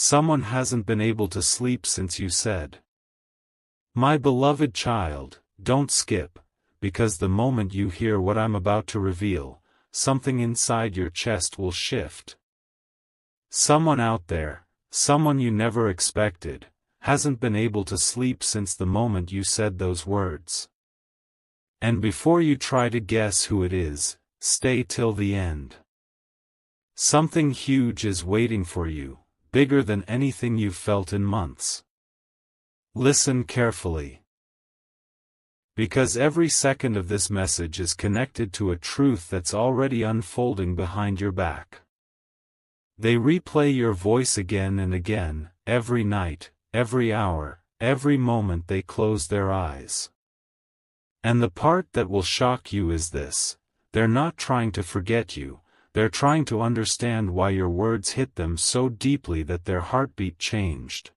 Someone hasn't been able to sleep since you said, "My beloved child, don't skip," because the moment you hear what I'm about to reveal, something inside your chest will shift. Someone out there, someone you never expected, hasn't been able to sleep since the moment you said those words. And before you try to guess who it is, stay till the end. Something huge is waiting for you, bigger than anything you've felt in months. Listen carefully. Because every second of this message is connected to a truth that's already unfolding behind your back. They replay your voice again and again, every night, every hour, every moment they close their eyes. And the part that will shock you is this: they're not trying to forget you, they're trying to understand why your words hit them so deeply that their heartbeat changed.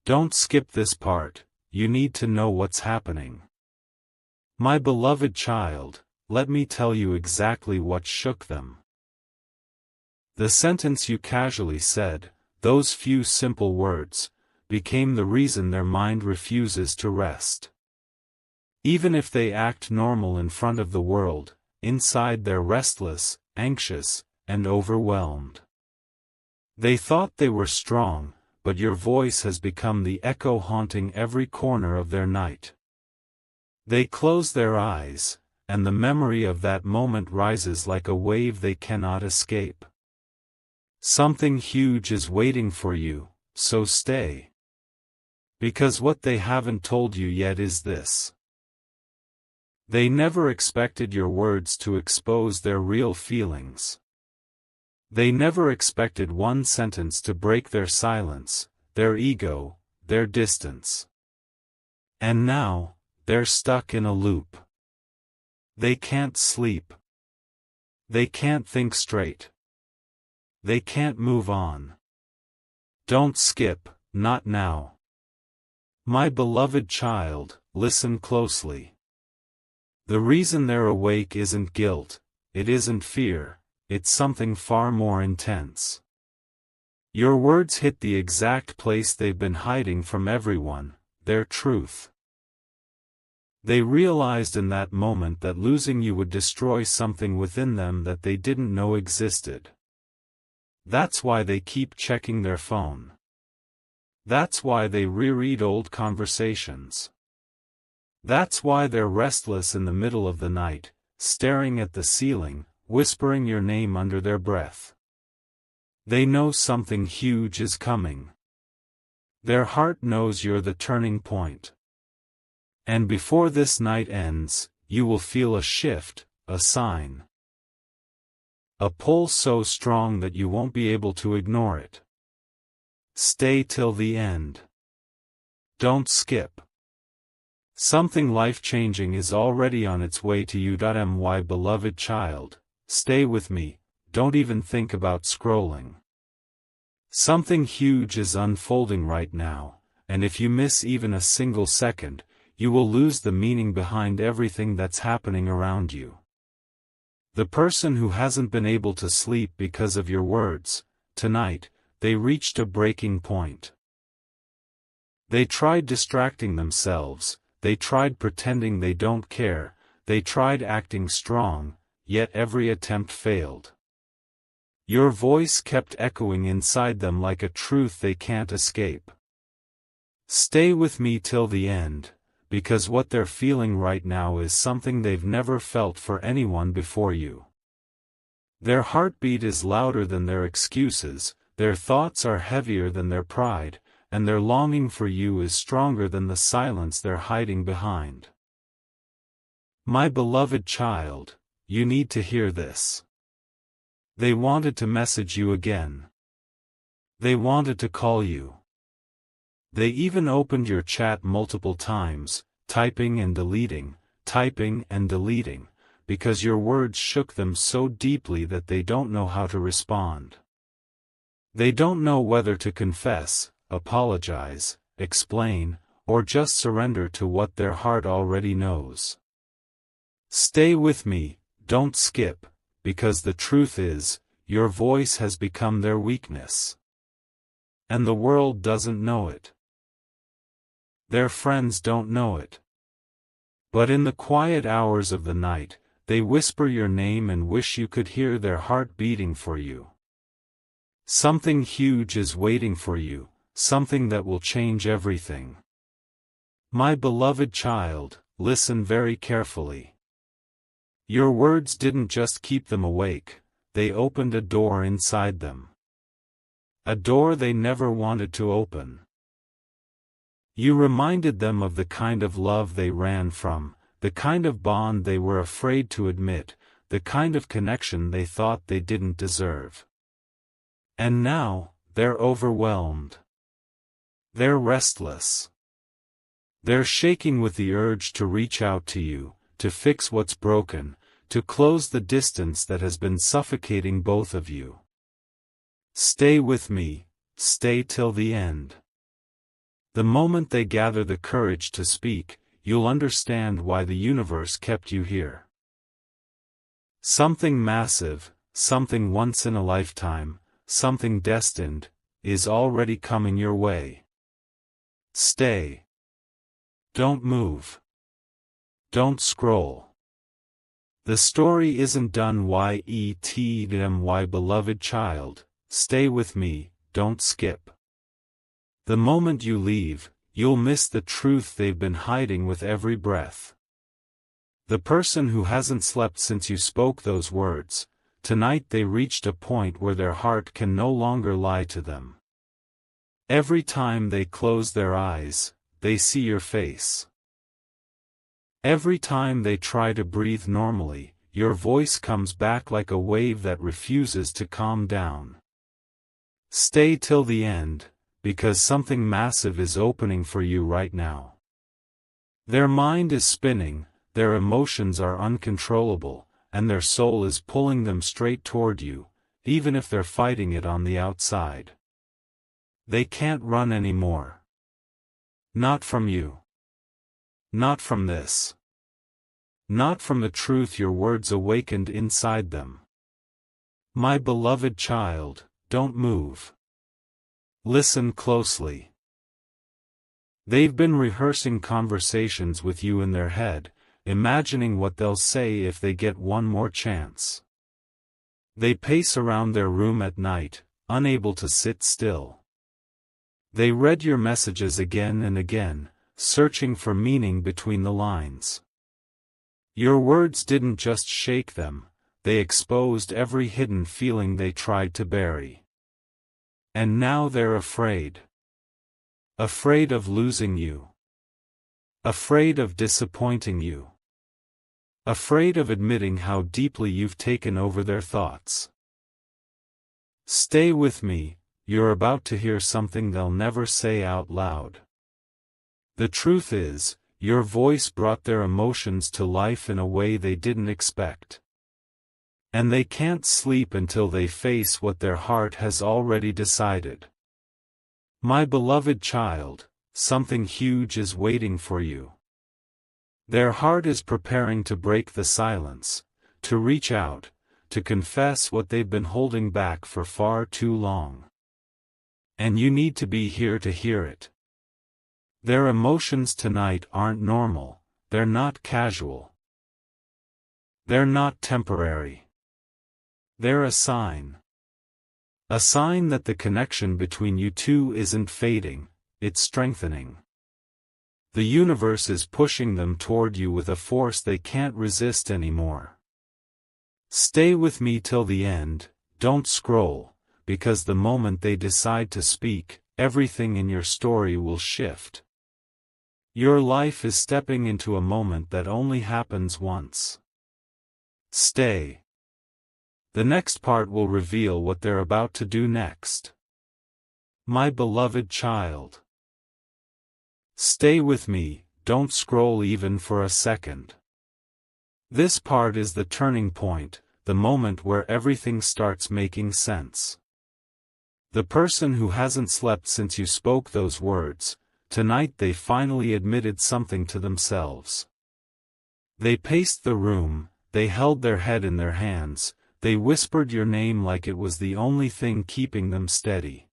Don't skip this part, you need to know what's happening. My beloved child, let me tell you exactly what shook them. The sentence you casually said, those few simple words, became the reason their mind refuses to rest. Even if they act normal in front of the world, inside they're restless, anxious, and overwhelmed. They thought they were strong, but your voice has become the echo haunting every corner of their night. They close their eyes, and the memory of that moment rises like a wave they cannot escape. Something huge is waiting for you, so stay. Because what they haven't told you yet is this: they never expected your words to expose their real feelings. They never expected one sentence to break their silence, their ego, their distance. And now, they're stuck in a loop. They can't sleep. They can't think straight. They can't move on. Don't skip, not now. My beloved child, listen closely. The reason they're awake isn't guilt, it isn't fear, it's something far more intense. Your words hit the exact place they've been hiding from everyone, their truth. They realized in that moment that losing you would destroy something within them that they didn't know existed. That's why they keep checking their phone. That's why they reread old conversations. That's why they're restless in the middle of the night, staring at the ceiling, whispering your name under their breath. They know something huge is coming. Their heart knows you're the turning point. And before this night ends, you will feel a shift, a sign. A pull so strong that you won't be able to ignore it. Stay till the end. Don't skip. Something life-changing is already on its way to you. My beloved child, stay with me, don't even think about scrolling. Something huge is unfolding right now, and if you miss even a single second, you will lose the meaning behind everything that's happening around you. The person who hasn't been able to sleep because of your words, tonight, they reached a breaking point. They tried distracting themselves, they tried pretending they don't care, they tried acting strong, yet every attempt failed. Your voice kept echoing inside them like a truth they can't escape. Stay with me till the end, because what they're feeling right now is something they've never felt for anyone before you. Their heartbeat is louder than their excuses, their thoughts are heavier than their pride, and their longing for you is stronger than the silence they're hiding behind. My beloved child, you need to hear this. They wanted to message you again. They wanted to call you. They even opened your chat multiple times, typing and deleting, because your words shook them so deeply that they don't know how to respond. They don't know whether to confess, apologize, explain, or just surrender to what their heart already knows. Stay with me, don't skip, because the truth is, your voice has become their weakness. And the world doesn't know it. Their friends don't know it. But in the quiet hours of the night, they whisper your name and wish you could hear their heart beating for you. Something huge is waiting for you, something that will change everything. My beloved child, listen very carefully. Your words didn't just keep them awake, they opened a door inside them. A door they never wanted to open. You reminded them of the kind of love they ran from, the kind of bond they were afraid to admit, the kind of connection they thought they didn't deserve. And now, they're overwhelmed. They're restless. They're shaking with the urge to reach out to you, to fix what's broken, to close the distance that has been suffocating both of you. Stay with me, stay till the end. The moment they gather the courage to speak, you'll understand why the universe kept you here. Something massive, something once in a lifetime, something destined, is already coming your way. Stay. Don't move. Don't scroll. The story isn't done yet, beloved child. Stay with me, don't skip. The moment you leave, you'll miss the truth they've been hiding with every breath. The person who hasn't slept since you spoke those words, tonight they reached a point where their heart can no longer lie to them. Every time they close their eyes, they see your face. Every time they try to breathe normally, your voice comes back like a wave that refuses to calm down. Stay till the end, because something massive is opening for you right now. Their mind is spinning, their emotions are uncontrollable, and their soul is pulling them straight toward you, even if they're fighting it on the outside. They can't run anymore. Not from you. Not from this. Not from the truth your words awakened inside them. My beloved child, don't move. Listen closely. They've been rehearsing conversations with you in their head, imagining what they'll say if they get one more chance. They pace around their room at night, unable to sit still. They read your messages again and again, searching for meaning between the lines. Your words didn't just shake them, they exposed every hidden feeling they tried to bury. And now they're afraid. Afraid of losing you. Afraid of disappointing you. Afraid of admitting how deeply you've taken over their thoughts. Stay with me, you're about to hear something they'll never say out loud. The truth is, your voice brought their emotions to life in a way they didn't expect. And they can't sleep until they face what their heart has already decided. My beloved child, something huge is waiting for you. Their heart is preparing to break the silence, to reach out, to confess what they've been holding back for far too long. And you need to be here to hear it. Their emotions tonight aren't normal, they're not casual. They're not temporary. They're a sign. A sign that the connection between you two isn't fading, it's strengthening. The universe is pushing them toward you with a force they can't resist anymore. Stay with me till the end, don't scroll, because the moment they decide to speak, everything in your story will shift. Your life is stepping into a moment that only happens once. Stay. The next part will reveal what they're about to do next. My beloved child. Stay with me, don't scroll even for a second. This part is the turning point, the moment where everything starts making sense. The person who hasn't slept since you spoke those words, tonight they finally admitted something to themselves. They paced the room, they held their head in their hands, they whispered your name like it was the only thing keeping them steady.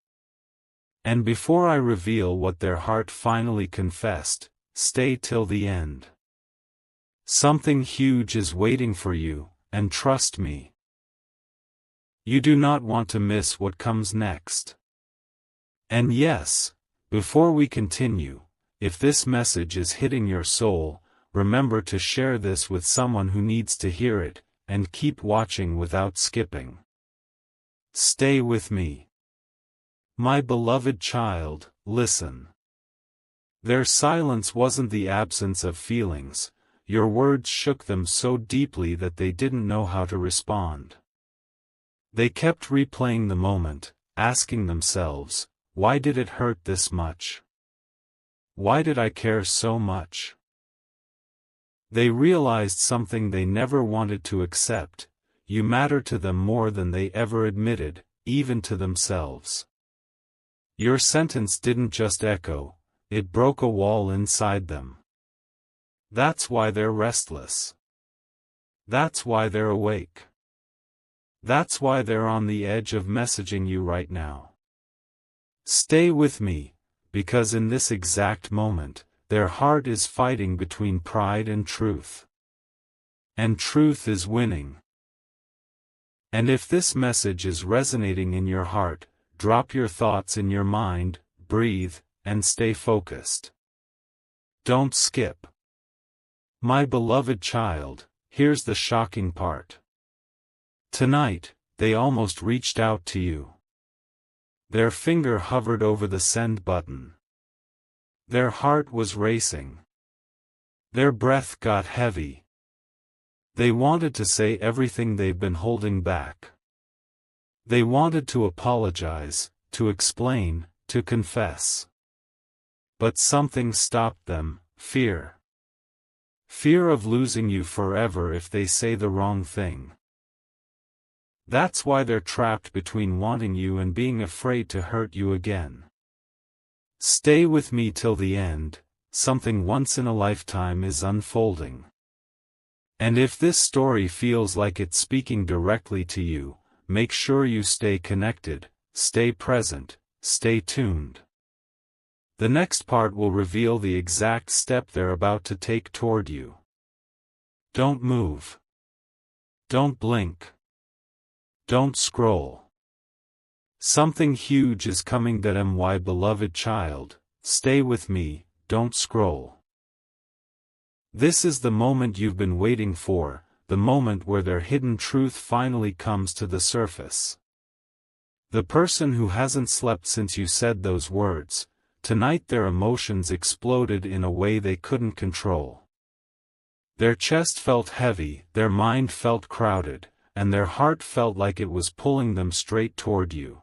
And before I reveal what their heart finally confessed, stay till the end. Something huge is waiting for you, and trust me, you do not want to miss what comes next. And yes, before we continue, if this message is hitting your soul, remember to share this with someone who needs to hear it, and keep watching without skipping. Stay with me. My beloved child, listen. Their silence wasn't the absence of feelings, your words shook them so deeply that they didn't know how to respond. They kept replaying the moment, asking themselves, why did it hurt this much? Why did I care so much? They realized something they never wanted to accept: you matter to them more than they ever admitted, even to themselves. Your sentence didn't just echo, it broke a wall inside them. That's why they're restless. That's why they're awake. That's why they're on the edge of messaging you right now. Stay with me, because in this exact moment, their heart is fighting between pride and truth. And truth is winning. And if this message is resonating in your heart, drop your thoughts in your mind, breathe, and stay focused. Don't skip. My beloved child, here's the shocking part. Tonight, they almost reached out to you. Their finger hovered over the send button. Their heart was racing. Their breath got heavy. They wanted to say everything they've been holding back. They wanted to apologize, to explain, to confess. But something stopped them: fear. Fear of losing you forever if they say the wrong thing. That's why they're trapped between wanting you and being afraid to hurt you again. Stay with me till the end, something once in a lifetime is unfolding. And if this story feels like it's speaking directly to you, make sure you stay connected, stay present, stay tuned. The next part will reveal the exact step they're about to take toward you. Don't move. Don't blink. Don't scroll. Something huge is coming. My beloved child, stay with me, don't scroll. This is the moment you've been waiting for, the moment where their hidden truth finally comes to the surface. The person who hasn't slept since you said those words, tonight their emotions exploded in a way they couldn't control. Their chest felt heavy, their mind felt crowded, and their heart felt like it was pulling them straight toward you.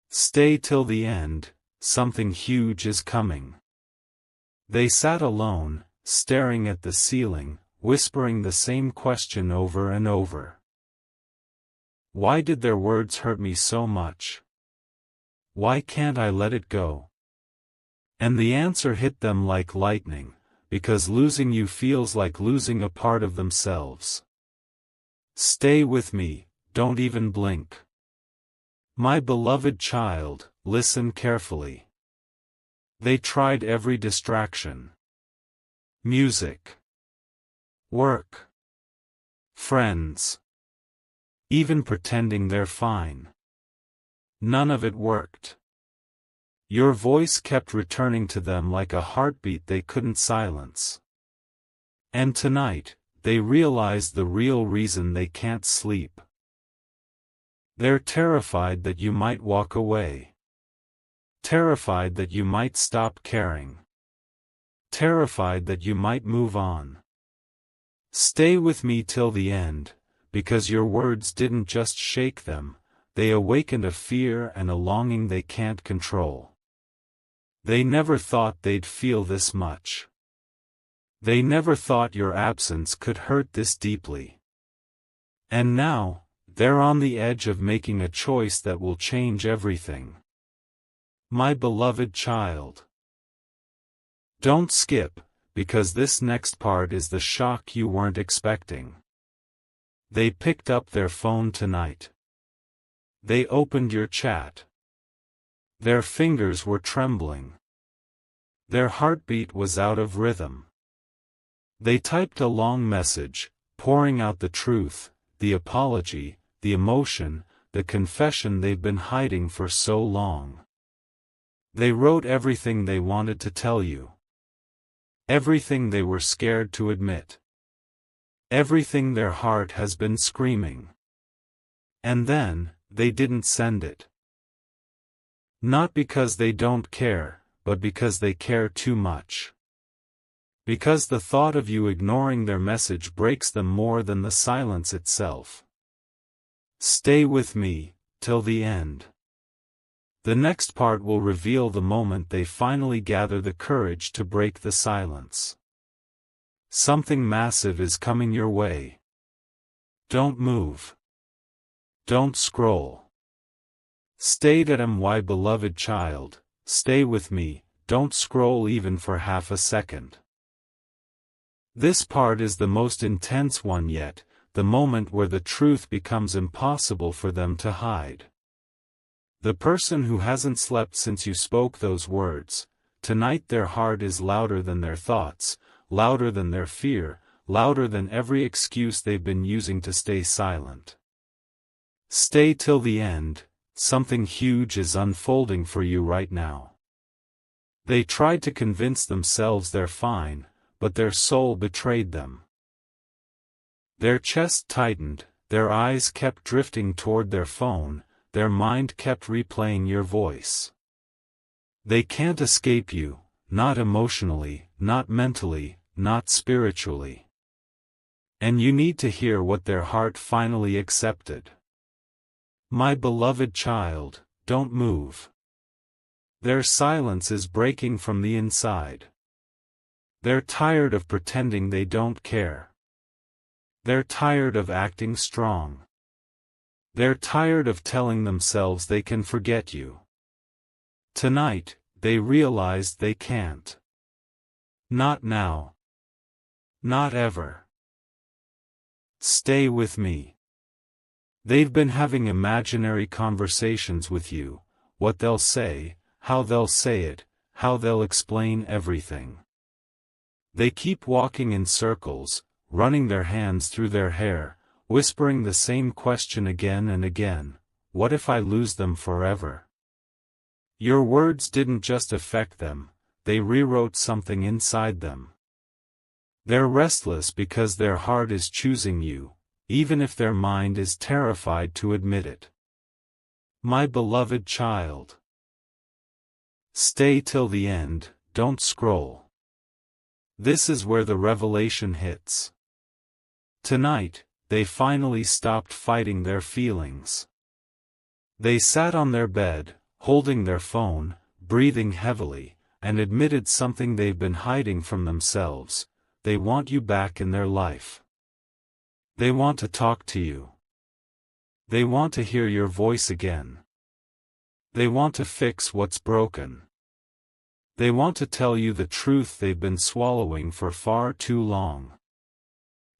Stay till the end, something huge is coming. They sat alone, staring at the ceiling, whispering the same question over and over. Why did their words hurt me so much? Why can't I let it go? And the answer hit them like lightning, because losing you feels like losing a part of themselves. Stay with me, don't even blink. My beloved child, listen carefully. They tried every distraction. Music. Work. Friends. Even pretending they're fine. None of it worked. Your voice kept returning to them like a heartbeat they couldn't silence. And tonight, they realized the real reason they can't sleep. They're terrified that you might walk away. Terrified that you might stop caring. Terrified that you might move on. Stay with me till the end, because your words didn't just shake them, they awakened a fear and a longing they can't control. They never thought they'd feel this much. They never thought your absence could hurt this deeply. And now, they're on the edge of making a choice that will change everything. My beloved child. Don't skip, because this next part is the shock you weren't expecting. They picked up their phone tonight. They opened your chat. Their fingers were trembling. Their heartbeat was out of rhythm. They typed a long message, pouring out the truth, the apology, the emotion, the confession they've been hiding for so long. They wrote everything they wanted to tell you. Everything they were scared to admit. Everything their heart has been screaming. And then, they didn't send it. Not because they don't care, but because they care too much. Because the thought of you ignoring their message breaks them more than the silence itself. Stay with me, till the end. The next part will reveal the moment they finally gather the courage to break the silence. Something massive is coming your way. Don't move. Don't scroll. Stay my beloved child, stay with me, don't scroll even for half a second. This part is the most intense one yet, the moment where the truth becomes impossible for them to hide. The person who hasn't slept since you spoke those words, tonight their heart is louder than their thoughts, louder than their fear, louder than every excuse they've been using to stay silent. Stay till the end, something huge is unfolding for you right now. They tried to convince themselves they're fine, but their soul betrayed them. Their chest tightened, their eyes kept drifting toward their phone, their mind kept replaying your voice. They can't escape you, not emotionally, not mentally, not spiritually. And you need to hear what their heart finally accepted. My beloved child, don't move. Their silence is breaking from the inside. They're tired of pretending they don't care. They're tired of acting strong. They're tired of telling themselves they can forget you. Tonight, they realized they can't. Not now. Not ever. Stay with me. They've been having imaginary conversations with you, what they'll say, how they'll say it, how they'll explain everything. They keep walking in circles, running their hands through their hair, whispering the same question again and again, what if I lose them forever? Your words didn't just affect them, they rewrote something inside them. They're restless because their heart is choosing you, even if their mind is terrified to admit it. My beloved child. Stay till the end, don't scroll. This is where the revelation hits. Tonight, they finally stopped fighting their feelings. They sat on their bed, holding their phone, breathing heavily, and admitted something they've been hiding from themselves. They want you back in their life. They want to talk to you. They want to hear your voice again. They want to fix what's broken. They want to tell you the truth they've been swallowing for far too long.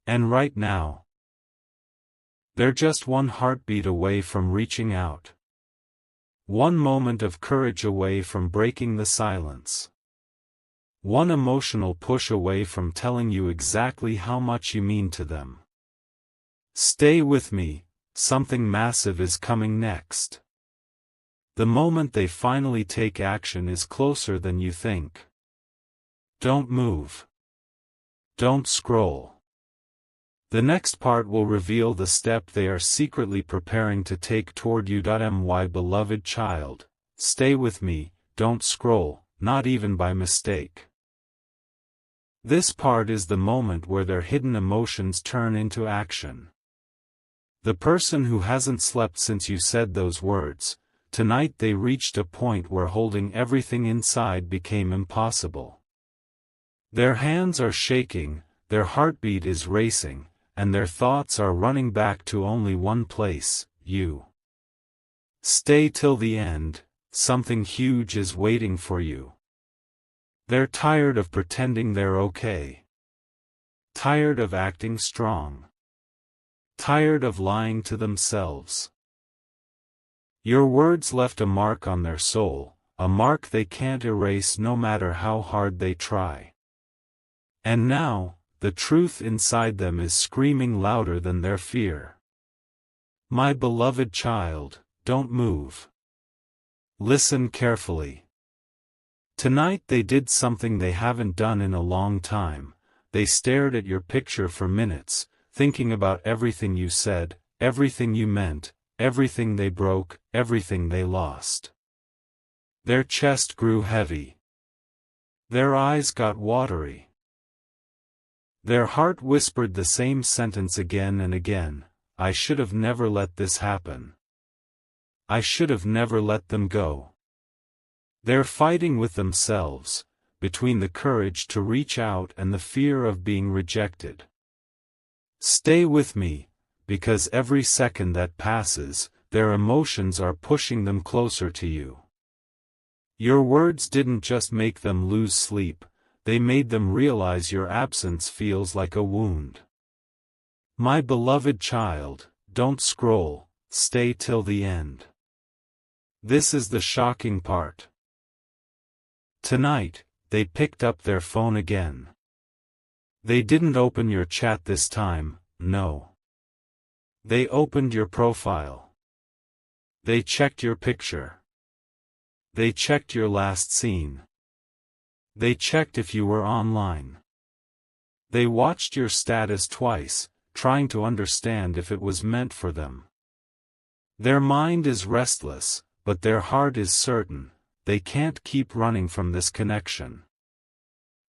And right now, they're just one heartbeat away from reaching out. One moment of courage away from breaking the silence. One emotional push away from telling you exactly how much you mean to them. Stay with me, something massive is coming next. The moment they finally take action is closer than you think. Don't move. Don't scroll. The next part will reveal the step they are secretly preparing to take toward you. My beloved child, stay with me, don't scroll, not even by mistake. This part is the moment where their hidden emotions turn into action. The person who hasn't slept since you said those words, tonight they reached a point where holding everything inside became impossible. Their hands are shaking, their heartbeat is racing, and their thoughts are running back to only one place, you. Stay till the end, something huge is waiting for you. They're tired of pretending they're okay. Tired of acting strong. Tired of lying to themselves. Your words left a mark on their soul, a mark they can't erase no matter how hard they try. And now, the truth inside them is screaming louder than their fear. My beloved child, don't move. Listen carefully. Tonight they did something they haven't done in a long time. They stared at your picture for minutes, thinking about everything you said, everything you meant, everything they broke, everything they lost. Their chest grew heavy. Their eyes got watery. Their heart whispered the same sentence again and again: I should have never let this happen. I should have never let them go. They're fighting with themselves, between the courage to reach out and the fear of being rejected. Stay with me, because every second that passes, their emotions are pushing them closer to you. Your words didn't just make them lose sleep, they made them realize your absence feels like a wound. My beloved child, don't scroll, stay till the end. This is the shocking part. Tonight, they picked up their phone again. They didn't open your chat this time, no. They opened your profile. They checked your picture. They checked your last scene. They checked if you were online. They watched your status twice, trying to understand if it was meant for them. Their mind is restless, but their heart is certain. They can't keep running from this connection.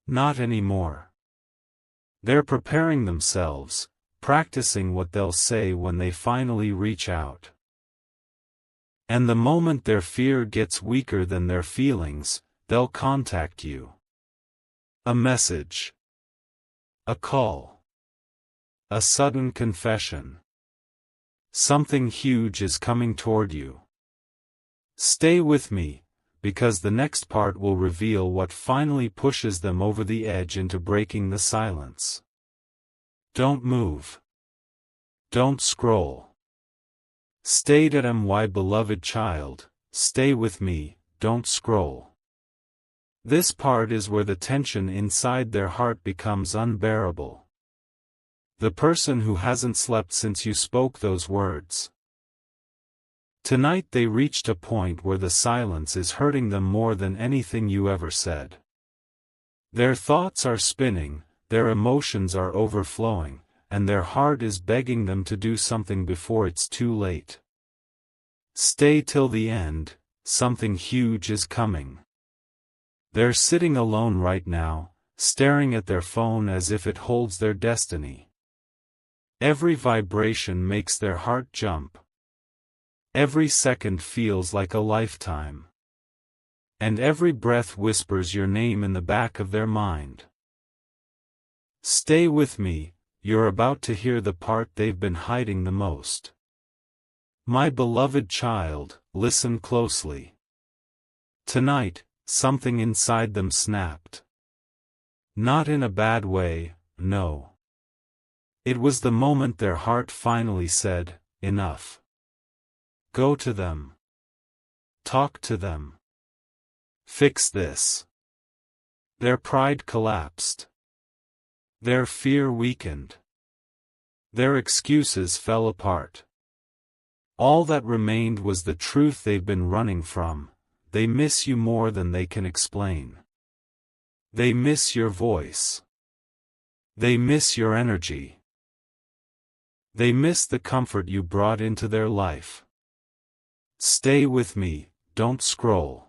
Not anymore. They're preparing themselves, practicing what they'll say when they finally reach out. And the moment their fear gets weaker than their feelings, they'll contact you. A message. A call. A sudden confession. Something huge is coming toward you. Stay with me, because the next part will reveal what finally pushes them over the edge into breaking the silence. Don't move. Don't scroll. Stay at my beloved child, stay with me, don't scroll. This part is where the tension inside their heart becomes unbearable. The person who hasn't slept since you spoke those words. Tonight they reached a point where the silence is hurting them more than anything you ever said. Their thoughts are spinning, their emotions are overflowing, and their heart is begging them to do something before it's too late. Stay till the end, something huge is coming. They're sitting alone right now, staring at their phone as if it holds their destiny. Every vibration makes their heart jump. Every second feels like a lifetime. And every breath whispers your name in the back of their mind. Stay with me, you're about to hear the part they've been hiding the most. My beloved child, listen closely. Tonight, something inside them snapped. Not in a bad way, no. It was the moment their heart finally said, enough. Go to them. Talk to them. Fix this. Their pride collapsed. Their fear weakened. Their excuses fell apart. All that remained was the truth they've been running from. They miss you more than they can explain. They miss your voice. They miss your energy. They miss the comfort you brought into their life. Stay with me, don't scroll.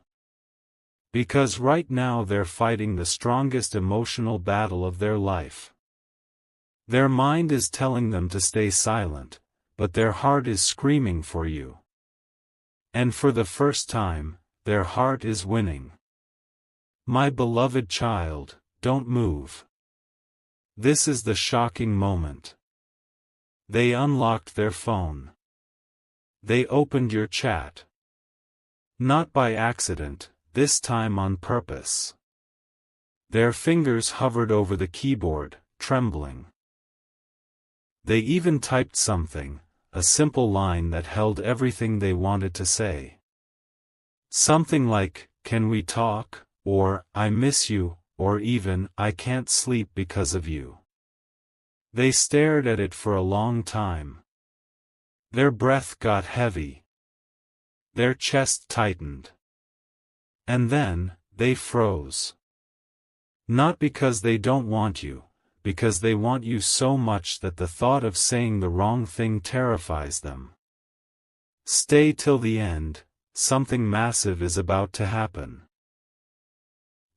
Because right now they're fighting the strongest emotional battle of their life. Their mind is telling them to stay silent, but their heart is screaming for you. And for the first time, their heart is winning. My beloved child, don't move. This is the shocking moment. They unlocked their phone. They opened your chat. Not by accident, this time on purpose. Their fingers hovered over the keyboard, trembling. They even typed something, a simple line that held everything they wanted to say. Something like, "Can we talk?" or "I miss you," or even, "I can't sleep because of you." They stared at it for a long time. Their breath got heavy. Their chest tightened. And then, they froze. Not because they don't want you, because they want you so much that the thought of saying the wrong thing terrifies them. Stay till the end, something massive is about to happen.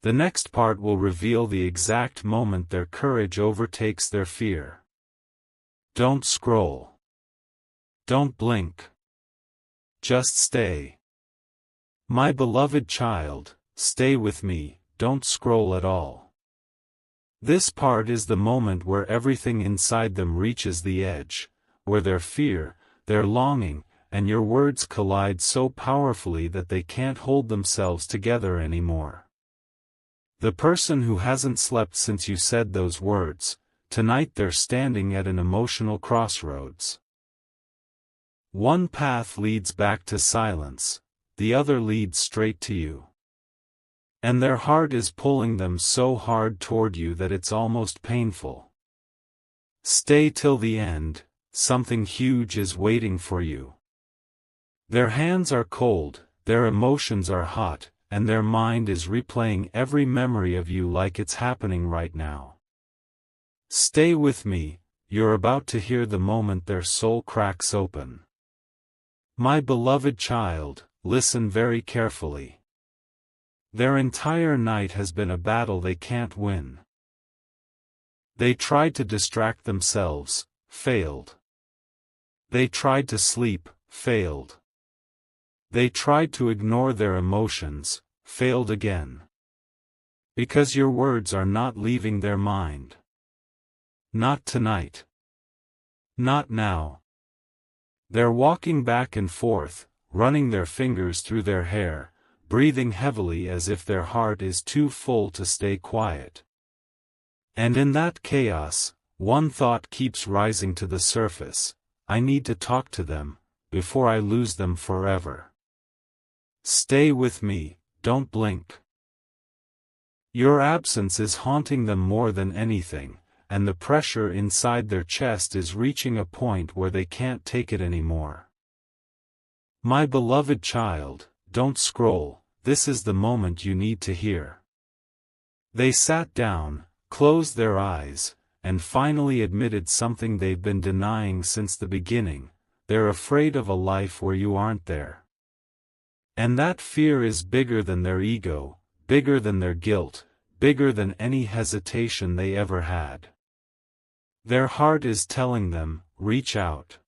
The next part will reveal the exact moment their courage overtakes their fear. Don't scroll. Don't blink. Just stay. My beloved child, stay with me, don't scroll at all. This part is the moment where everything inside them reaches the edge, where their fear, their longing, and your words collide so powerfully that they can't hold themselves together anymore. The person who hasn't slept since you said those words, tonight they're standing at an emotional crossroads. One path leads back to silence, the other leads straight to you. And their heart is pulling them so hard toward you that it's almost painful. Stay till the end, something huge is waiting for you. Their hands are cold, their emotions are hot, and their mind is replaying every memory of you like it's happening right now. Stay with me, you're about to hear the moment their soul cracks open. My beloved child, listen very carefully. Their entire night has been a battle they can't win. They tried to distract themselves, failed. They tried to sleep, failed. They tried to ignore their emotions, failed again. Because your words are not leaving their mind. Not tonight. Not now. They're walking back and forth, running their fingers through their hair, breathing heavily as if their heart is too full to stay quiet. And in that chaos, one thought keeps rising to the surface: I need to talk to them, before I lose them forever. Stay with me, don't blink. Your absence is haunting them more than anything, and the pressure inside their chest is reaching a point where they can't take it anymore. My beloved child, don't scroll, this is the moment you need to hear. They sat down, closed their eyes, and finally admitted something they've been denying since the beginning: they're afraid of a life where you aren't there. And that fear is bigger than their ego, bigger than their guilt, bigger than any hesitation they ever had. Their heart is telling them, reach out.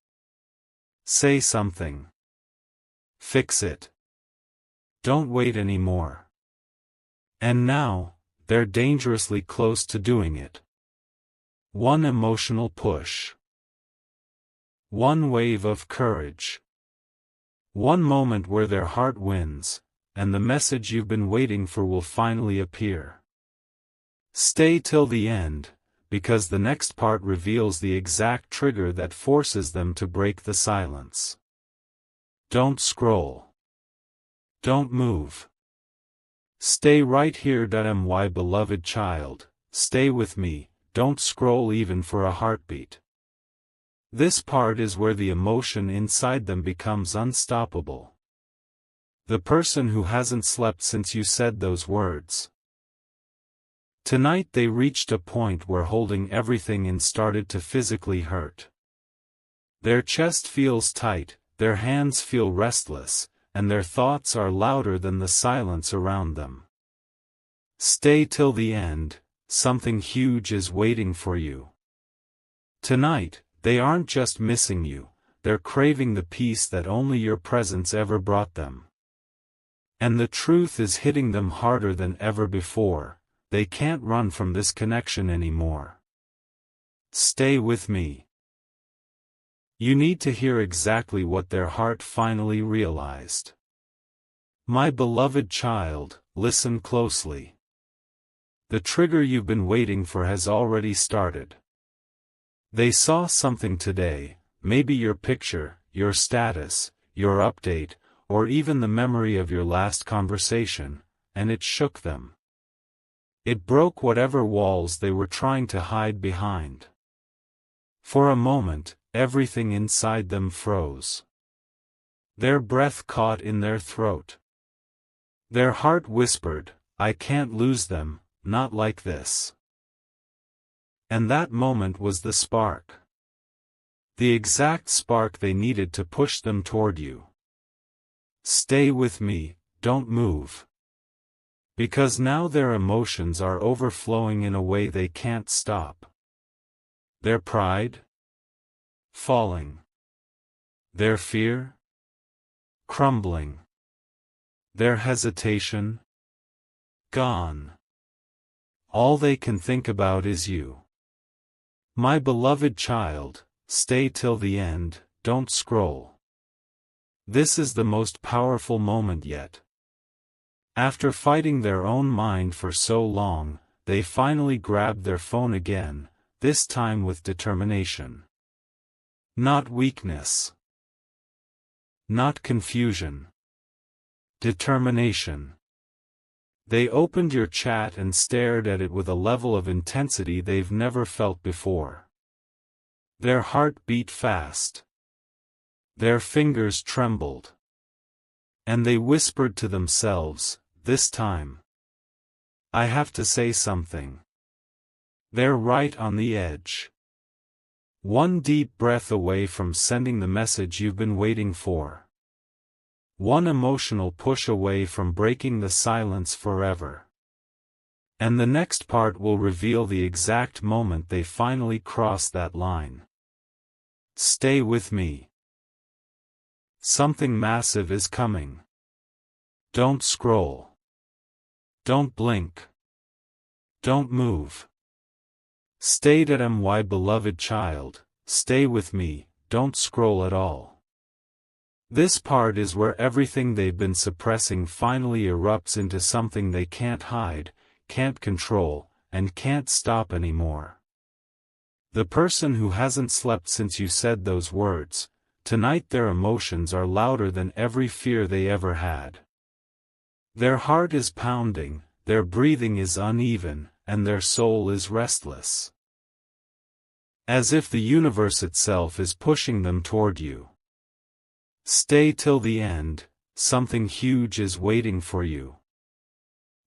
Say something. Fix it. Don't wait anymore. And now, they're dangerously close to doing it. One emotional push. One wave of courage. One moment where their heart wins, and the message you've been waiting for will finally appear. Stay till the end, because the next part reveals the exact trigger that forces them to break the silence. Don't scroll. Don't move. Stay right here. My beloved child, stay with me, don't scroll even for a heartbeat. This part is where the emotion inside them becomes unstoppable. The person who hasn't slept since you said those words. Tonight they reached a point where holding everything in started to physically hurt. Their chest feels tight, their hands feel restless, and their thoughts are louder than the silence around them. Stay till the end, something huge is waiting for you. Tonight, they aren't just missing you, they're craving the peace that only your presence ever brought them. And the truth is hitting them harder than ever before: they can't run from this connection anymore. Stay with me. You need to hear exactly what their heart finally realized. My beloved child, listen closely. The trigger you've been waiting for has already started. They saw something today, maybe your picture, your status, your update, or even the memory of your last conversation, and it shook them. It broke whatever walls they were trying to hide behind. For a moment, everything inside them froze. Their breath caught in their throat. Their heart whispered, "I can't lose them, not like this." And that moment was the spark. The exact spark they needed to push them toward you. Stay with me, don't move. Because now their emotions are overflowing in a way they can't stop. Their pride? Falling. Their fear? Crumbling. Their hesitation? Gone. All they can think about is you. My beloved child, stay till the end, don't scroll. This is the most powerful moment yet. After fighting their own mind for so long, they finally grabbed their phone again, this time with determination. Not weakness. Not confusion. Determination. They opened your chat and stared at it with a level of intensity they've never felt before. Their heart beat fast. Their fingers trembled. And they whispered to themselves, "This time, I have to say something." They're right on the edge. One deep breath away from sending the message you've been waiting for. One emotional push away from breaking the silence forever. And the next part will reveal the exact moment they finally cross that line. Stay with me. Something massive is coming. Don't scroll. Don't blink. Don't move. Stay my beloved child, stay with me, don't scroll at all. This part is where everything they've been suppressing finally erupts into something they can't hide, can't control, and can't stop anymore. The person who hasn't slept since you said those words, tonight their emotions are louder than every fear they ever had. Their heart is pounding, their breathing is uneven, and their soul is restless. As if the universe itself is pushing them toward you. Stay till the end, something huge is waiting for you.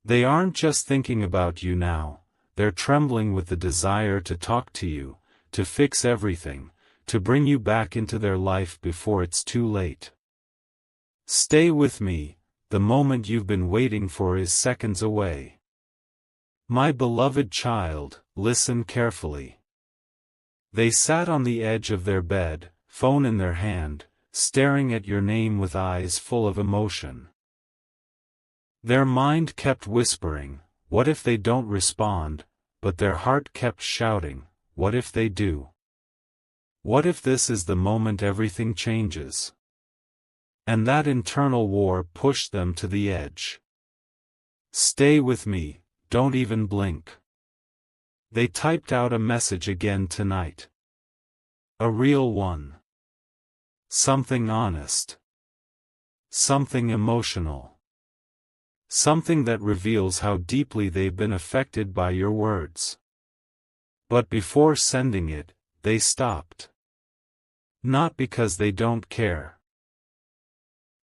They aren't just thinking about you now, they're trembling with the desire to talk to you, to fix everything, to bring you back into their life before it's too late. Stay with me, the moment you've been waiting for is seconds away. My beloved child, listen carefully. They sat on the edge of their bed, phone in their hand, staring at your name with eyes full of emotion. Their mind kept whispering, "What if they don't respond?" But their heart kept shouting, "What if they do? What if this is the moment everything changes?" And that internal war pushed them to the edge. Stay with me, don't even blink. They typed out a message again tonight. A real one. Something honest. Something emotional. Something that reveals how deeply they've been affected by your words. But before sending it, they stopped. Not because they don't care.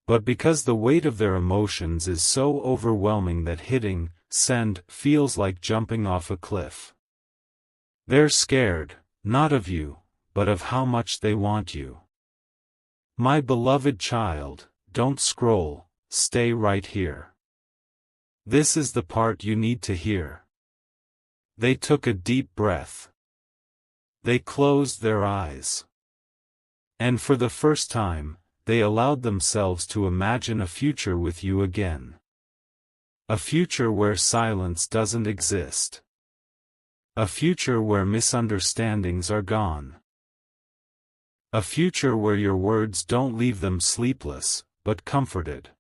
But because the weight of their emotions is so overwhelming that hitting send feels like jumping off a cliff. They're scared, not of you, but of how much they want you. My beloved child, don't scroll, stay right here. This is the part you need to hear. They took a deep breath. They closed their eyes. And for the first time, they allowed themselves to imagine a future with you again. A future where silence doesn't exist. A future where misunderstandings are gone. A future where your words don't leave them sleepless, but comforted.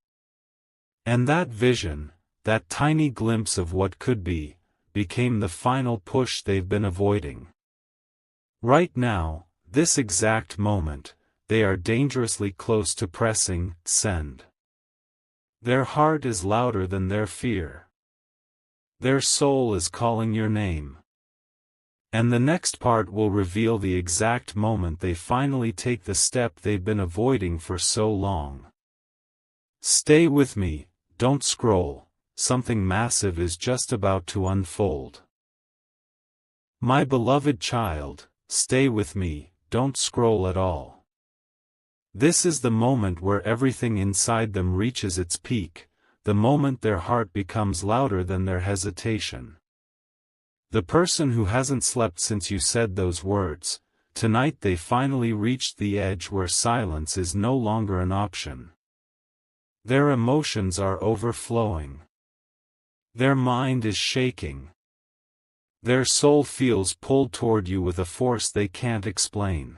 And that vision, that tiny glimpse of what could be, became the final push they've been avoiding. Right now, this exact moment, they are dangerously close to pressing send. Their heart is louder than their fear. Their soul is calling your name. And the next part will reveal the exact moment they finally take the step they've been avoiding for so long. Stay with me, don't scroll, something massive is just about to unfold. My beloved child, stay with me, don't scroll at all. This is the moment where everything inside them reaches its peak, the moment their heart becomes louder than their hesitation. The person who hasn't slept since you said those words, tonight they finally reached the edge where silence is no longer an option. Their emotions are overflowing. Their mind is shaking. Their soul feels pulled toward you with a force they can't explain.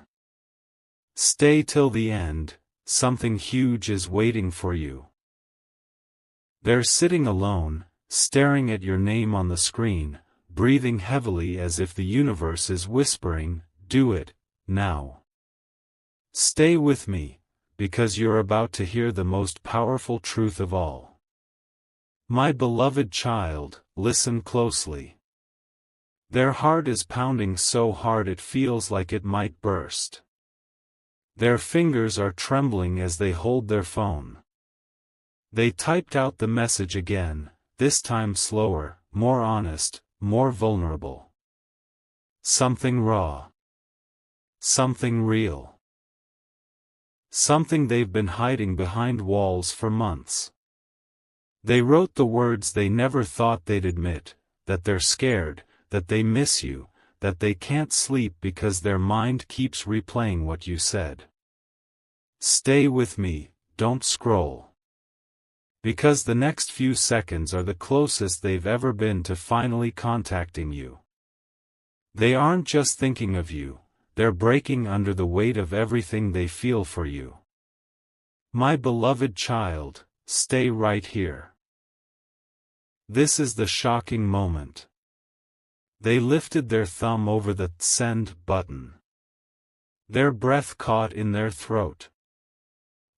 Stay till the end, something huge is waiting for you. They're sitting alone, staring at your name on the screen, breathing heavily as if the universe is whispering, "Do it, now." Stay with me, because you're about to hear the most powerful truth of all. My beloved child, listen closely. Their heart is pounding so hard it feels like it might burst. Their fingers are trembling as they hold their phone. They typed out the message again, this time slower, more honest, more vulnerable. Something raw. Something real. Something they've been hiding behind walls for months. They wrote the words they never thought they'd admit, that they're scared, that they miss you, that they can't sleep because their mind keeps replaying what you said. Stay with me, don't scroll. Because the next few seconds are the closest they've ever been to finally contacting you. They aren't just thinking of you, they're breaking under the weight of everything they feel for you. My beloved child, stay right here. This is the shocking moment. They lifted their thumb over the send button. Their breath caught in their throat.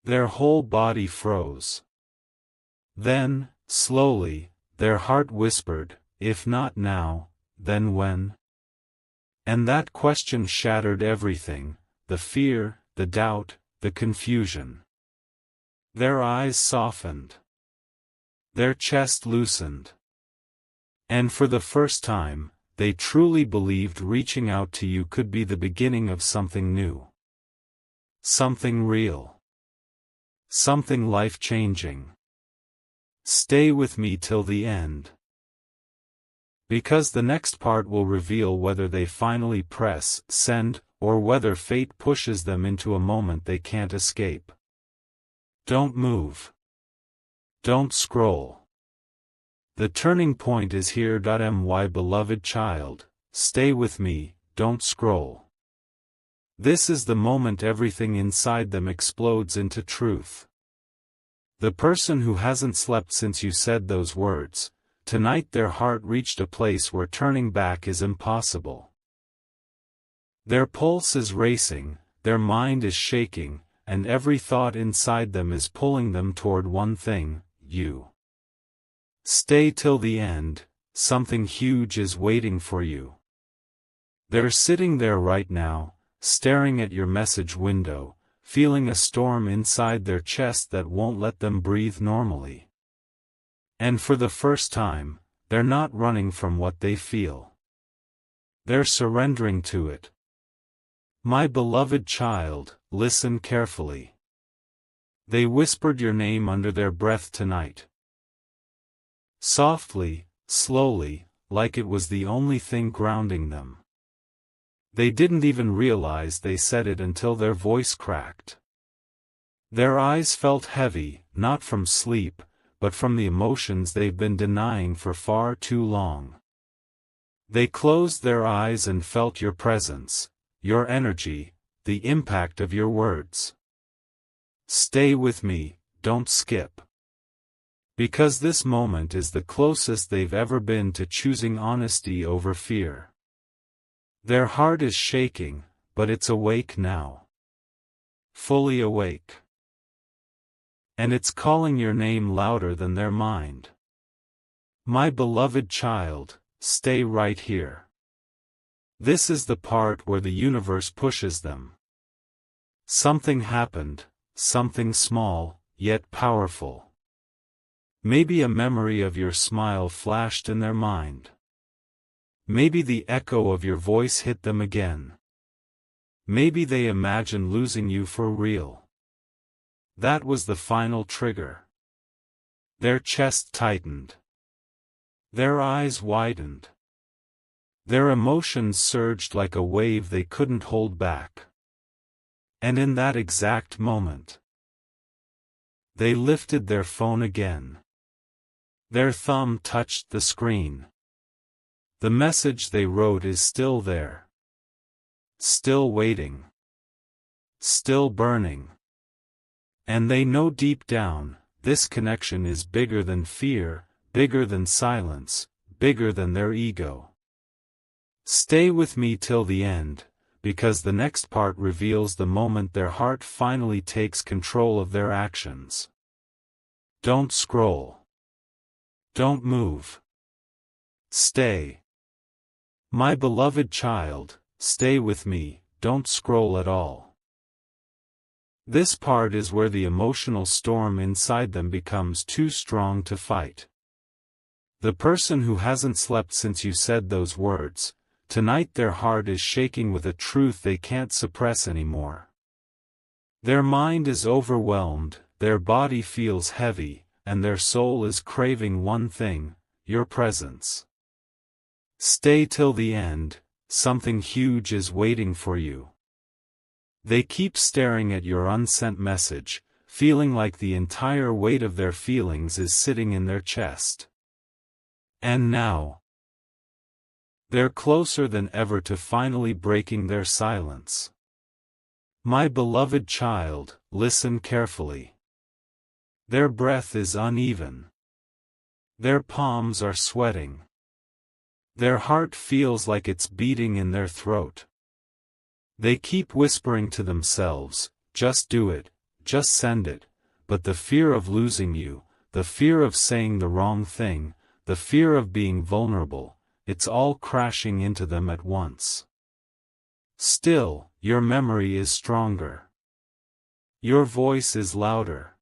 Their whole body froze. Then, slowly, their heart whispered, if not now, then when? And that question shattered everything, the fear, the doubt, the confusion. Their eyes softened. Their chest loosened. And for the first time, they truly believed reaching out to you could be the beginning of something new. Something real. Something life-changing. Stay with me till the end. Because the next part will reveal whether they finally press send, or whether fate pushes them into a moment they can't escape. Don't move. Don't scroll. The turning point is here. My beloved child, stay with me, don't scroll. This is the moment everything inside them explodes into truth. The person who hasn't slept since you said those words, tonight their heart reached a place where turning back is impossible. Their pulse is racing, their mind is shaking, and every thought inside them is pulling them toward one thing, you. Stay till the end, something huge is waiting for you. They're sitting there right now, staring at your message window, feeling a storm inside their chest that won't let them breathe normally. And for the first time, they're not running from what they feel. They're surrendering to it. My beloved child, listen carefully. They whispered your name under their breath tonight. Softly, slowly, like it was the only thing grounding them. They didn't even realize they said it until their voice cracked. Their eyes felt heavy, not from sleep, but from the emotions they've been denying for far too long. They closed their eyes and felt your presence, your energy, the impact of your words. Stay with me, don't skip. Because this moment is the closest they've ever been to choosing honesty over fear. Their heart is shaking, but it's awake now. Fully awake. And it's calling your name louder than their mind. My beloved child, stay right here. This is the part where the universe pushes them. Something happened, something small, yet powerful. Maybe a memory of your smile flashed in their mind. Maybe the echo of your voice hit them again. Maybe they imagined losing you for real. That was the final trigger. Their chest tightened. Their eyes widened. Their emotions surged like a wave they couldn't hold back. And in that exact moment, they lifted their phone again. Their thumb touched the screen. The message they wrote is still there. Still waiting. Still burning. And they know deep down, this connection is bigger than fear, bigger than silence, bigger than their ego. Stay with me till the end, because the next part reveals the moment their heart finally takes control of their actions. Don't scroll. Don't move. Stay. My beloved child, stay with me, don't scroll at all. This part is where the emotional storm inside them becomes too strong to fight. The person who hasn't slept since you said those words, tonight their heart is shaking with a truth they can't suppress anymore. Their mind is overwhelmed, their body feels heavy, and their soul is craving one thing, your presence. Stay till the end, something huge is waiting for you. They keep staring at your unsent message, feeling like the entire weight of their feelings is sitting in their chest. And now, they're closer than ever to finally breaking their silence. My beloved child, listen carefully. Their breath is uneven. Their palms are sweating. Their heart feels like it's beating in their throat. They keep whispering to themselves, just do it, just send it, but the fear of losing you, the fear of saying the wrong thing, the fear of being vulnerable, it's all crashing into them at once. Still, your memory is stronger. Your voice is louder.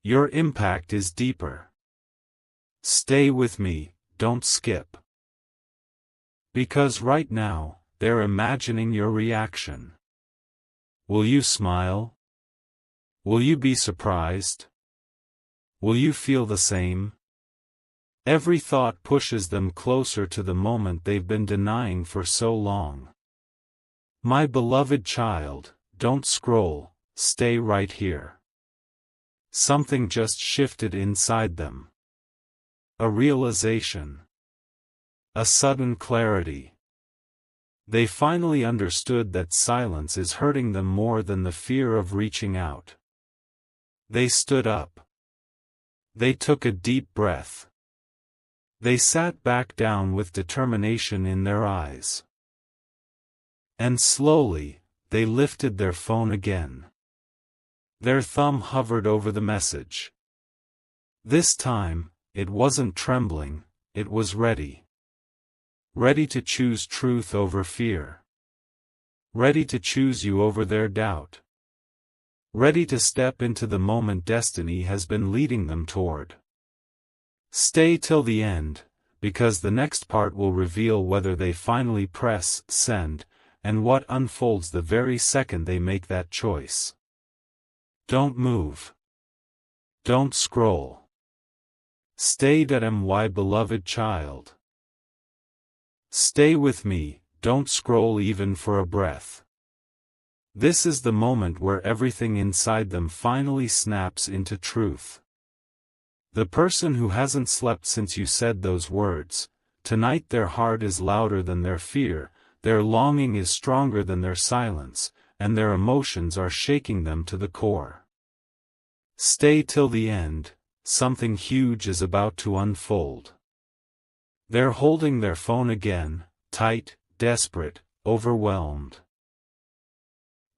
Your impact is deeper. Stay with me, don't skip. Because right now, they're imagining your reaction. Will you smile? Will you be surprised? Will you feel the same? Every thought pushes them closer to the moment they've been denying for so long. My beloved child, don't scroll, stay right here. Something just shifted inside them. A realization. A sudden clarity. They finally understood that silence is hurting them more than the fear of reaching out. They stood up. They took a deep breath. They sat back down with determination in their eyes. And slowly, they lifted their phone again. Their thumb hovered over the message. This time, it wasn't trembling, it was ready. Ready to choose truth over fear. Ready to choose you over their doubt. Ready to step into the moment destiny has been leading them toward. Stay till the end, because the next part will reveal whether they finally press send, and what unfolds the very second they make that choice. Don't move. Don't scroll. Stay my beloved child. Stay with me, don't scroll even for a breath. This is the moment where everything inside them finally snaps into truth. The person who hasn't slept since you said those words, tonight their heart is louder than their fear, their longing is stronger than their silence, and their emotions are shaking them to the core. Stay till the end, something huge is about to unfold. They're holding their phone again, tight, desperate, overwhelmed.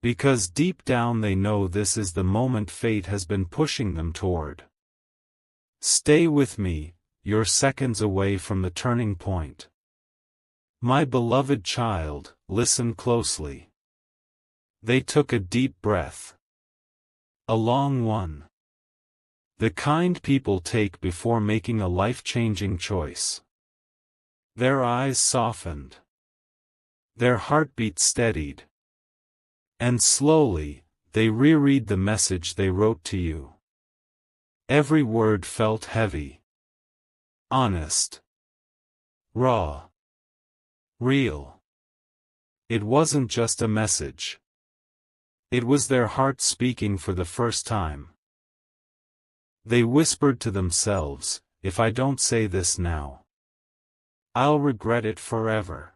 Because deep down they know this is the moment fate has been pushing them toward. Stay with me, you're seconds away from the turning point. My beloved child, listen closely. They took a deep breath. A long one. The kind people take before making a life-changing choice. Their eyes softened. Their heartbeat steadied. And slowly, they reread the message they wrote to you. Every word felt heavy. Honest. Raw. Real. It wasn't just a message. It was their heart speaking for the first time. They whispered to themselves, if I don't say this now, I'll regret it forever.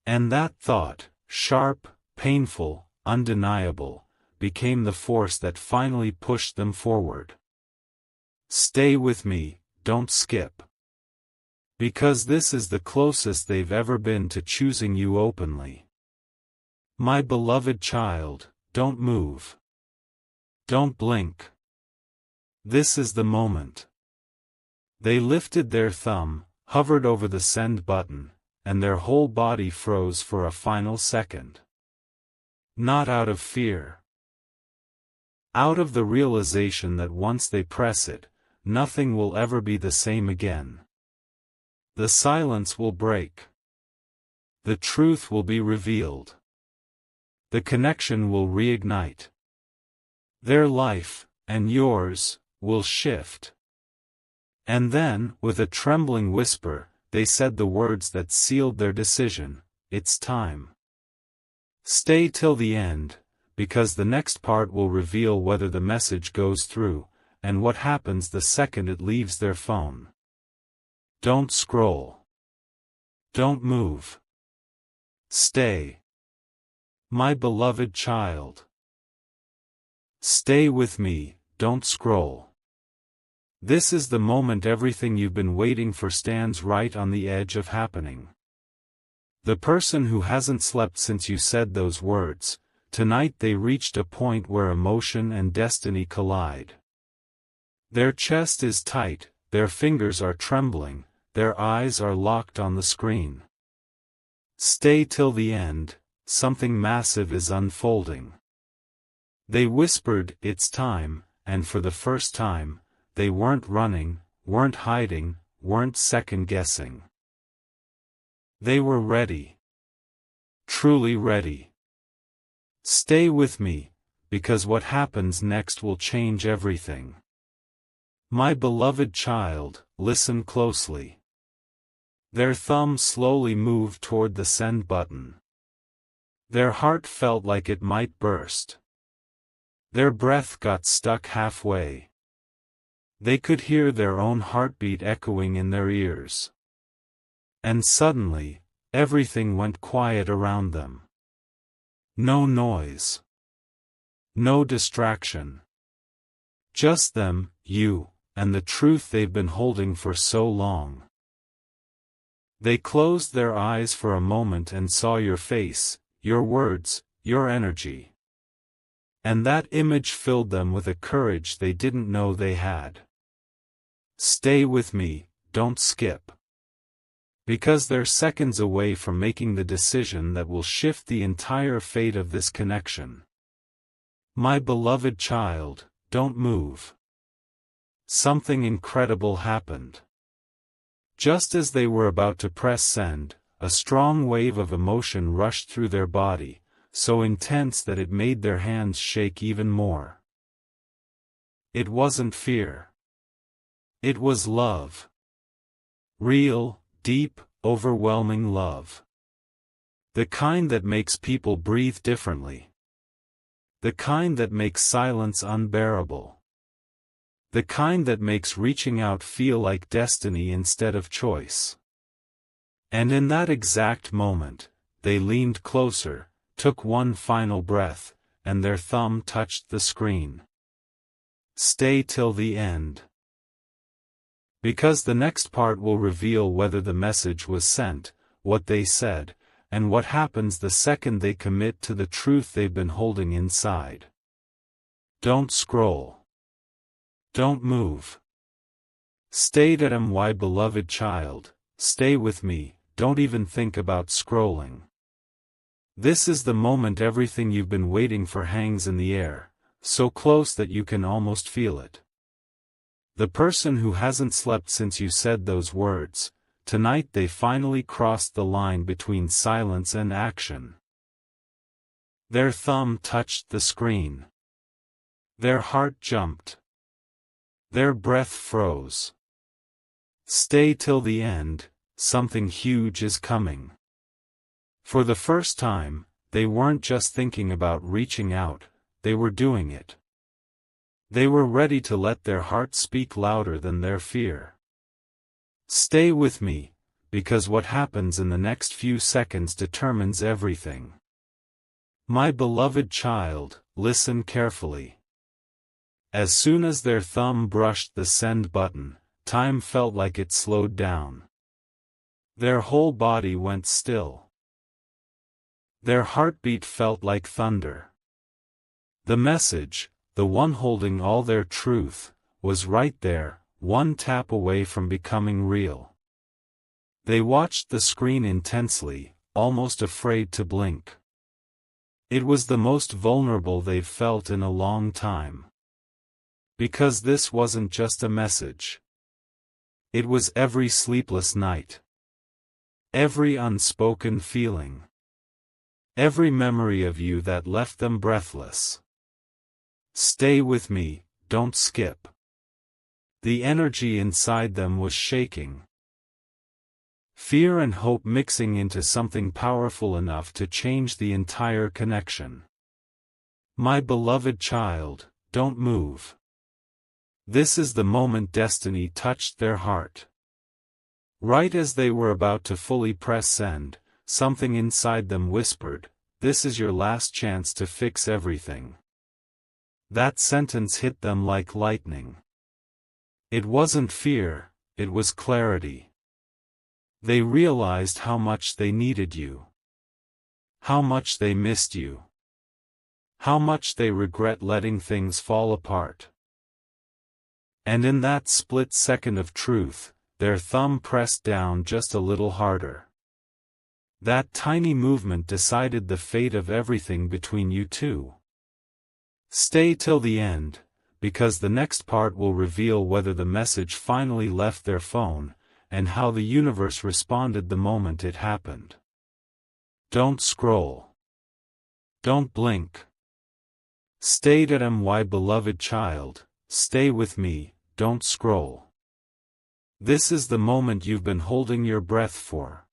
And that thought, sharp, painful, undeniable, became the force that finally pushed them forward. Stay with me, don't skip. Because this is the closest they've ever been to choosing you openly. My beloved child, don't move. Don't blink. This is the moment. They lifted their thumb, hovered over the send button, and their whole body froze for a final second. Not out of fear. Out of the realization that once they press it, nothing will ever be the same again. The silence will break. The truth will be revealed. The connection will reignite. Their life, and yours, will shift. And then, with a trembling whisper, they said the words that sealed their decision, it's time. Stay till the end, because the next part will reveal whether the message goes through, and what happens the second it leaves their phone. Don't scroll. Don't move. Stay. My beloved child. Stay with me, don't scroll. This is the moment everything you've been waiting for stands right on the edge of happening. The person who hasn't slept since you said those words, tonight they reached a point where emotion and destiny collide. Their chest is tight, their fingers are trembling, their eyes are locked on the screen. Stay till the end, something massive is unfolding. They whispered, it's time, and for the first time, they weren't running, weren't hiding, weren't second-guessing. They were ready. Truly ready. Stay with me, because what happens next will change everything. My beloved child, listen closely. Their thumb slowly moved toward the send button. Their heart felt like it might burst. Their breath got stuck halfway. They could hear their own heartbeat echoing in their ears. And suddenly, everything went quiet around them. No noise. No distraction. Just them, you, and the truth they've been holding for so long. They closed their eyes for a moment and saw your face, your words, your energy. And that image filled them with a courage they didn't know they had. Stay with me, don't skip. Because they're seconds away from making the decision that will shift the entire fate of this connection. My beloved child, don't move. Something incredible happened. Just as they were about to press send, a strong wave of emotion rushed through their body, so intense that it made their hands shake even more. It wasn't fear. It was love. Real, deep, overwhelming love. The kind that makes people breathe differently. The kind that makes silence unbearable. The kind that makes reaching out feel like destiny instead of choice. And in that exact moment, they leaned closer, took one final breath, and their thumb touched the screen. Stay till the end. Because the next part will reveal whether the message was sent, what they said, and what happens the second they commit to the truth they've been holding inside. Don't scroll. Don't move. Stay at my beloved child, stay with me, don't even think about scrolling. This is the moment everything you've been waiting for hangs in the air, so close that you can almost feel it. The person who hasn't slept since you said those words, tonight they finally crossed the line between silence and action. Their thumb touched the screen. Their heart jumped. Their breath froze. Stay till the end, something huge is coming. For the first time, they weren't just thinking about reaching out, they were doing it. They were ready to let their heart speak louder than their fear. Stay with me, because what happens in the next few seconds determines everything. My beloved child, listen carefully. As soon as their thumb brushed the send button, time felt like it slowed down. Their whole body went still. Their heartbeat felt like thunder. The message, the one holding all their truth, was right there, one tap away from becoming real. They watched the screen intensely, almost afraid to blink. It was the most vulnerable they've felt in a long time. Because this wasn't just a message. It was every sleepless night. Every unspoken feeling. Every memory of you that left them breathless. Stay with me, don't skip. The energy inside them was shaking. Fear and hope mixing into something powerful enough to change the entire connection. My beloved child, don't move. This is the moment destiny touched their heart. Right as they were about to fully press send, something inside them whispered, "This is your last chance to fix everything." That sentence hit them like lightning. It wasn't fear, it was clarity. They realized how much they needed you. How much they missed you. How much they regret letting things fall apart. And in that split second of truth, their thumb pressed down just a little harder. That tiny movement decided the fate of everything between you two. Stay till the end, because the next part will reveal whether the message finally left their phone, and how the universe responded the moment it happened. Don't scroll. Don't blink. Stay at my beloved child, stay with me, don't scroll. This is the moment you've been holding your breath for.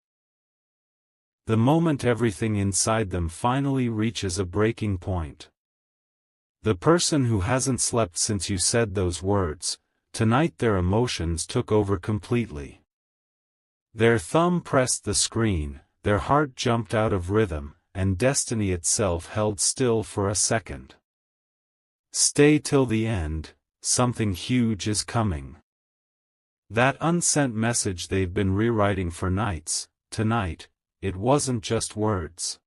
The moment everything inside them finally reaches a breaking point. The person who hasn't slept since you said those words, tonight their emotions took over completely. Their thumb pressed the screen, their heart jumped out of rhythm, and destiny itself held still for a second. Stay till the end, something huge is coming. That unsent message they've been rewriting for nights, tonight, it wasn't just words.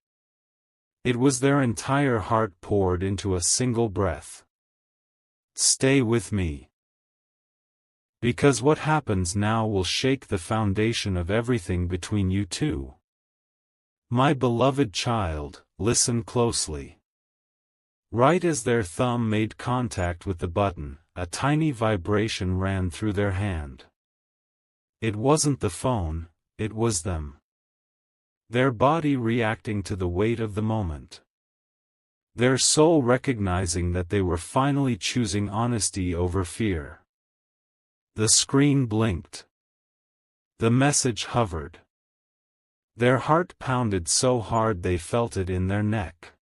It was their entire heart poured into a single breath. Stay with me. Because what happens now will shake the foundation of everything between you two. My beloved child, listen closely. Right as their thumb made contact with the button, a tiny vibration ran through their hand. It wasn't the phone, it was them. Their body reacting to the weight of the moment. Their soul recognizing that they were finally choosing honesty over fear. The screen blinked. The message hovered. Their heart pounded so hard they felt it in their neck.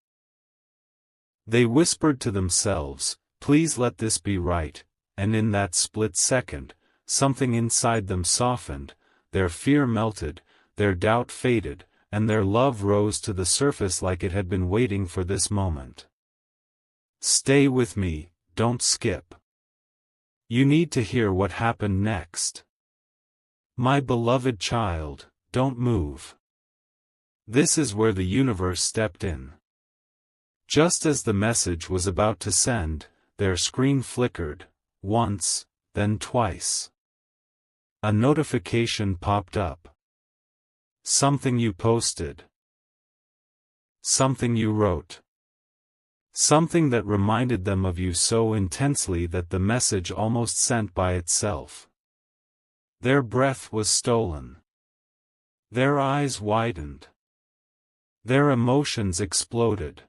They whispered to themselves, "Please let this be right," and in that split second, something inside them softened, their fear melted, their doubt faded, and their love rose to the surface like it had been waiting for this moment. Stay with me, don't skip. You need to hear what happened next. My beloved child, don't move. This is where the universe stepped in. Just as the message was about to send, their screen flickered, once, then twice. A notification popped up. Something you posted. Something you wrote. Something that reminded them of you so intensely that the message almost sent by itself. Their breath was stolen. Their eyes widened. Their emotions exploded.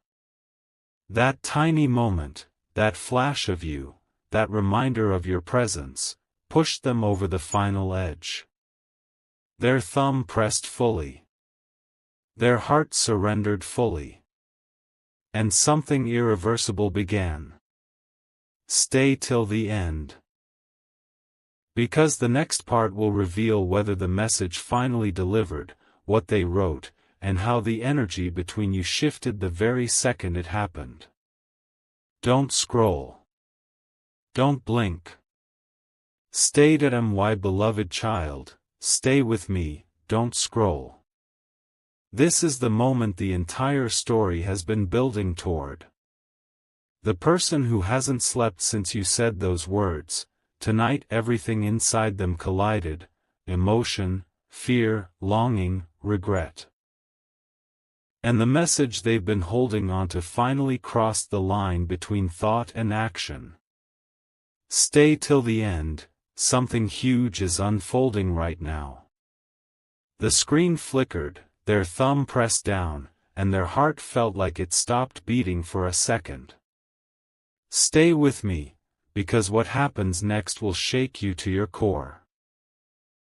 That tiny moment, that flash of you, that reminder of your presence, pushed them over the final edge. Their thumb pressed fully. Their heart surrendered fully. And something irreversible began. Stay till the end. Because the next part will reveal whether the message finally delivered, what they wrote, and how the energy between you shifted the very second it happened. Don't scroll. Don't blink. Stay at my beloved child, stay with me, don't scroll. This is the moment the entire story has been building toward. The person who hasn't slept since you said those words, tonight everything inside them collided, emotion, fear, longing, regret. And the message they've been holding on to finally crossed the line between thought and action. Stay till the end, something huge is unfolding right now. The screen flickered, their thumb pressed down, and their heart felt like it stopped beating for a second. Stay with me, because what happens next will shake you to your core.